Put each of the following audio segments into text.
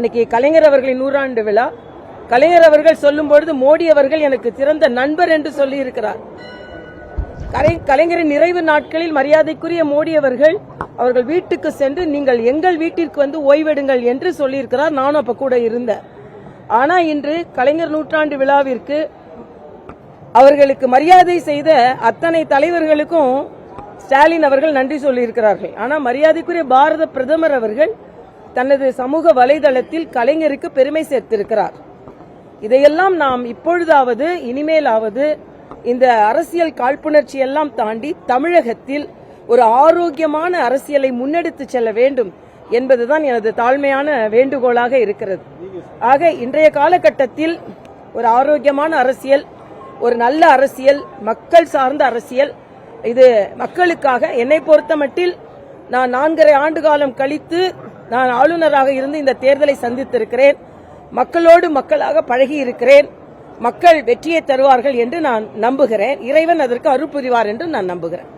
இன்னைக்கு கலைஞர் அவர்களின் 100ஆண்டு விழா. கலைஞர் அவர்கள் சொல்லும் பொழுது மோடி அவர்கள் எனக்கு சிறந்த நண்பர் என்று சொல்லி இருக்கிறார். கலைஞரின் நிறைவு நாட்களில் மரியாதைக்குரிய மோடி அவர்கள் வீட்டுக்கு சென்று நீங்கள் எங்கள் வீட்டிற்கு வந்து ஓய்வெடுங்கள் என்று சொல்லியிருக்கிறார். நானும் அப்ப கூட இருந்தேன். ஆனா இன்று கலைஞர் 100ஆண்டு விழாவிற்கு அவர்களுக்கு மரியாதை செய்த அத்தனை தலைவர்களுக்கும் ஸ்டாலின் அவர்கள் நன்றி சொல்லியிருக்கிறார்கள். ஆனா மரியாதைக்குரிய பாரத பிரதமர் அவர்கள் தனது சமூக வலைதளத்தில் கலைஞருக்கு பெருமை சேர்த்திருக்கிறார். இதையெல்லாம் நாம் இப்பொழுதாவது இனிமேலாவது இந்த அரசியல் காழ்ப்புணர்ச்சி எல்லாம் தாண்டி தமிழகத்தில் ஒரு ஆரோக்கியமான அரசியலை முன்னெடுத்து செல்ல வேண்டும் என்பதுதான் எனது தாழ்மையான வேண்டுகோளாக இருக்கிறது. ஆக இன்றைய காலகட்டத்தில் ஒரு ஆரோக்கியமான அரசியல், ஒரு நல்ல அரசியல், மக்கள் சார்ந்த அரசியல், இது மக்களுக்காக என்னை பொறுத்தமட்டில் நான் 4.5 ஆண்டு காலம் கழித்து நான் ஆளுநராக இருந்து இந்த தேர்தலை சந்தித்திருக்கிறேன். மக்களோடு மக்களாக பழகி இருக்கிறேன். மக்கள் வெற்றியை தருவார்கள் என்று நான் நம்புகிறேன். இறைவன் அதற்கு அருள் புரிவார் என்று நான் நம்புகிறேன்.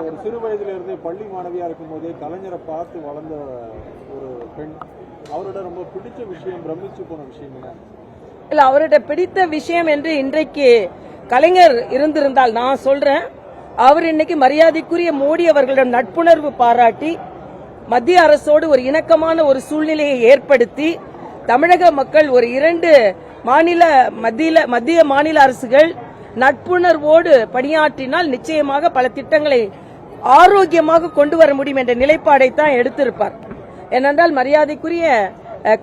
ஒரு சிறு வயதிலிருந்து பள்ளி மாணவியா இருக்கும் போதே கலைஞரை பார்த்து வளர்ந்த ஒரு பெண், அவரோட ரொம்ப பிடிச்ச விஷயம், பிரமிச்சு போன விஷயம் என்ன? இல்ல, அவரோட பிடித்த விஷயம் என்று இன்றைக்கு கலைஞர் இருந்திருந்தால் நான் சொல்றேன், அவர் இன்னைக்கு மரியாதைக்குரிய மோடி அவர்களிடம் நட்புணர்வு பாராட்டி மத்திய அரசோடு ஒரு இணக்கமான ஒரு சூழ்நிலையை ஏற்படுத்தி தமிழக மக்கள் ஒரு 2 மத்திய மாநில அரசுகள் நட்புணர்வோடு பணியாற்றினால் நிச்சயமாக பல திட்டங்களை ஆரோக்கியமாக கொண்டு வர முடியும் என்ற நிலைப்பாடை தான் எடுத்திருப்பார். ஏனென்றால் மரியாதைக்குரிய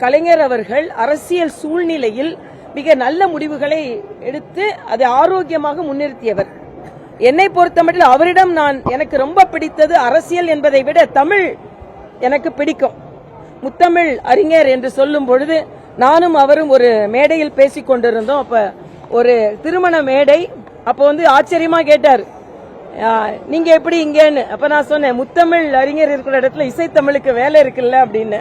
கலைஞர் அவர்கள் அரசியல் சூழ்நிலையில் மிக நல்ல முடிவுகளை எடுத்து அதை ஆரோக்கியமாக முன்னிறுத்தியவர். என்னை பொறுத்தமட்டில் அவரிடம் எனக்கு ரொம்ப பிடித்தது அரசியல் என்பதை விட தமிழ் எனக்கு பிடிக்கும். முத்தமிழ் அறிஞர் என்று சொல்லும் பொழுது நானும் அவரும் ஒரு மேடையில் பேசிக் கொண்டிருந்தோம். அப்ப ஒரு திருமண மேடை. அப்ப ஆச்சரியமா கேட்டார், நீங்க எப்படி இங்கன்னு. அப்ப நான் சொன்னேன், முத்தமிழ் அறிஞர் இருக்கிற இடத்துல இசைத்தமிழுக்கு வேலை இருக்குல்ல அப்படின்னு.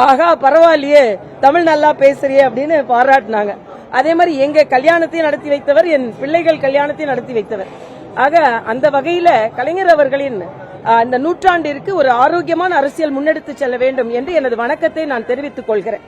ஆகா பரவாயில்லையே, தமிழ் நல்லா பேசுறியே அப்படின்னு பாராட்டினாங்க. அதே மாதிரி எங்க கல்யாணத்தையும் நடத்தி வைத்தவர், என் பிள்ளைகள் கல்யாணத்தையும் நடத்தி வைத்தவர். ஆக அந்த வகையில கலைஞர் அவர்களின் இந்த 100ஆண்டிற்கு ஒரு ஆரோக்கியமான அரசியல் முன்னெடுத்து செல்ல வேண்டும் என்று எனது வணக்கத்தை நான் தெரிவித்துக் கொள்கிறேன்.